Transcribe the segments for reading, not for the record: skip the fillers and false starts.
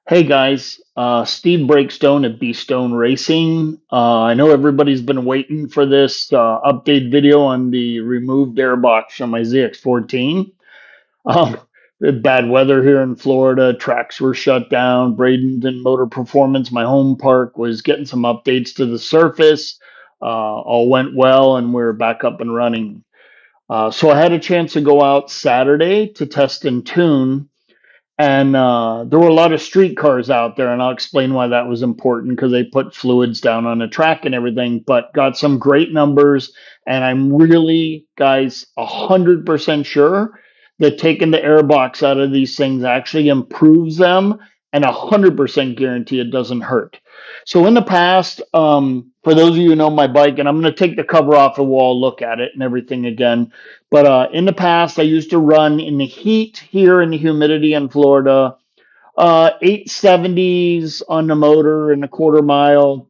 Hey guys, Steve Breakstone at B Stone Racing. I know everybody's been waiting for this update video on the removed airbox from my Zx14. We had bad weather here in Florida. Tracks were shut down. Bradenton Motor Performance, my home park, was getting some updates to the surface. All went well, and we're back up and running. So I had a chance to go out Saturday to test and tune, and there were a lot of street cars out there, and I'll explain why that was important because they put fluids down on the track and everything, but got some great numbers. And I'm really, guys, 100% sure that taking the airbox out of these things actually improves them, and 100% guarantee it doesn't hurt. So in the past, for those of you who know my bike, and I'm going to take the cover off the wall, look at it and everything again. But in the past, I used to run in the heat here in the humidity in Florida, 870s on the motor in a quarter mile,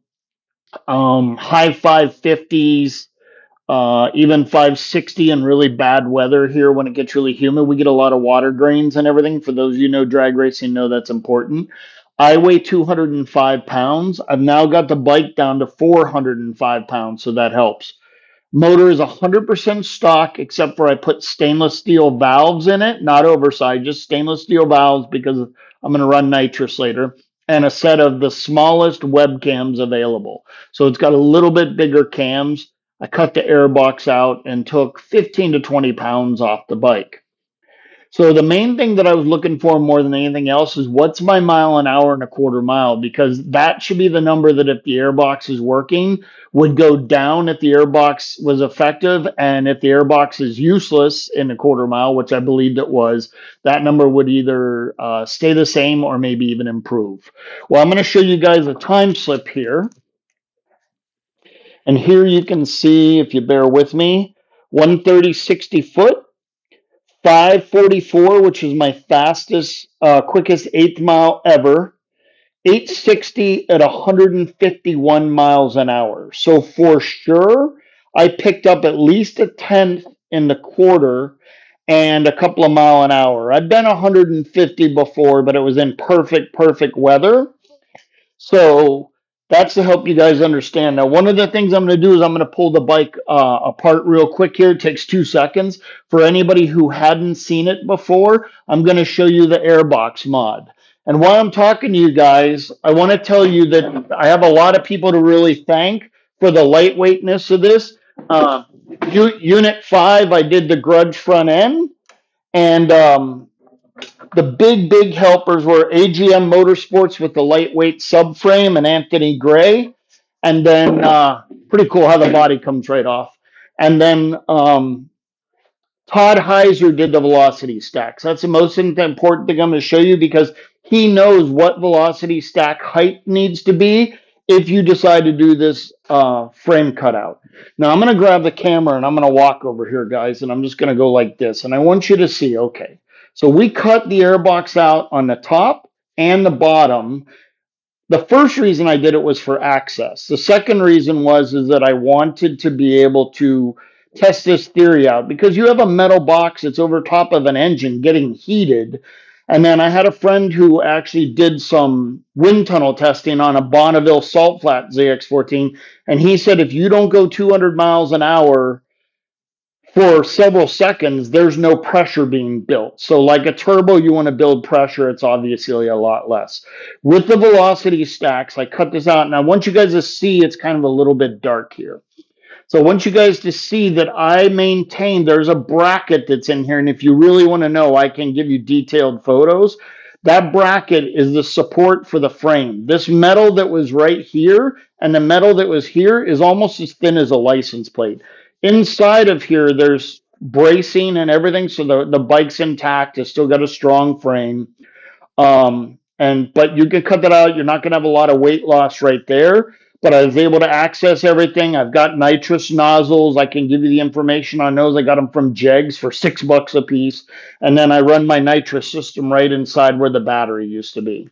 high 550s, even 560 in really bad weather here when it gets really humid. We get a lot of water drains and everything. For those of you who know drag racing, know that's important. I weigh 205 pounds. I've now got the bike down to 405 pounds, so that helps. Motor is 100% stock, except for I put stainless steel valves in it, not oversized, just stainless steel valves because I'm going to run nitrous later, and a set of the smallest webcams available. So it's got a little bit bigger cams. I cut the airbox out and took 15 to 20 pounds off the bike. So the main thing that I was looking for more than anything else is what's my mile an hour and a quarter mile, because that should be the number that if the airbox is working would go down if the airbox was effective, and if the airbox is useless in a quarter mile, which I believed it was, that number would either stay the same or maybe even improve. Well, I'm going to show you guys a time slip here, and here you can see, if you bear with me, 130/60 foot. 544, which is my fastest, quickest eighth mile ever. 860 at 151 miles an hour. So for sure, I picked up at least a tenth in the quarter and a couple of mile an hour. I've been 150 before, but it was in perfect weather. So that's to help you guys understand. Now, one of the things I'm going to do is I'm going to pull the bike apart real quick here. It takes 2 seconds. For anybody who hadn't seen it before, I'm going to show you the Airbox mod. And while I'm talking to you guys, I want to tell you that I have a lot of people to really thank for the lightweightness of this. Uh, Unit 5, I did the grudge front end. And the big helpers were AGM Motorsports with the lightweight subframe and Anthony Gray. And then pretty cool how the body comes right off. And then Todd Heiser did the velocity stacks. That's the most important thing I'm going to show you because he knows what velocity stack height needs to be if you decide to do this frame cutout. Now I'm going to grab the camera and I'm going to walk over here, guys, and I'm just going to go like this. And I want you to see, okay, so we cut the airbox out on the top and the bottom. The first reason I did it was for access. The second reason was is that I wanted to be able to test this theory out because you have a metal box that's over top of an engine getting heated. And then I had a friend who actually did some wind tunnel testing on a Bonneville salt flat ZX14, and he said if you don't go 200 miles an hour for several seconds, there's no pressure being built. So like a turbo, you want to build pressure, it's obviously a lot less. With the velocity stacks, I cut this out, and I want you guys to see it's kind of a little bit dark here. So I want you guys to see that I maintain there's a bracket that's in here, and if you really want to know, I can give you detailed photos. That bracket is the support for the frame. This metal that was right here and the metal that was here is almost as thin as a license plate. Inside of here, there's bracing and everything, so the bike's intact. It's still got a strong frame. But you can cut that out. You're not going to have a lot of weight loss right there. But I was able to access everything. I've got nitrous nozzles. I can give you the information on those. I got them from Jegs for $6 a piece. And then I run my nitrous system right inside where the battery used to be.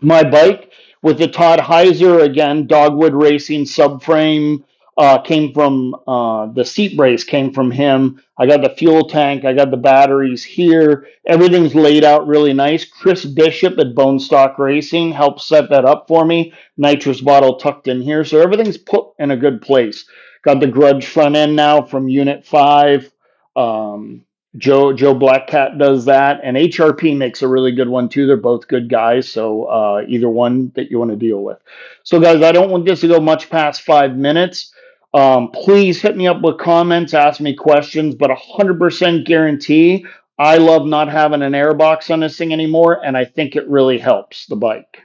My bike with the Todd Heiser, again, Dogwood Racing subframe, came from the seat brace came from him. I got the fuel tank. I got the batteries here. Everything's laid out really nice. Chris Bishop at Bone Stock Racing helped set that up for me. Nitrous bottle tucked in here, so everything's put in a good place. Got the Grudge front end now from Unit 5. Um, Joe Blackcat does that, and HRP makes a really good one too. They're both good guys, so either one that you want to deal with. So, guys, I don't want this to go much past 5 minutes. Please hit me up with comments, ask me questions, but 100% guarantee I love not having an airbox on this thing anymore, and I think it really helps the bike.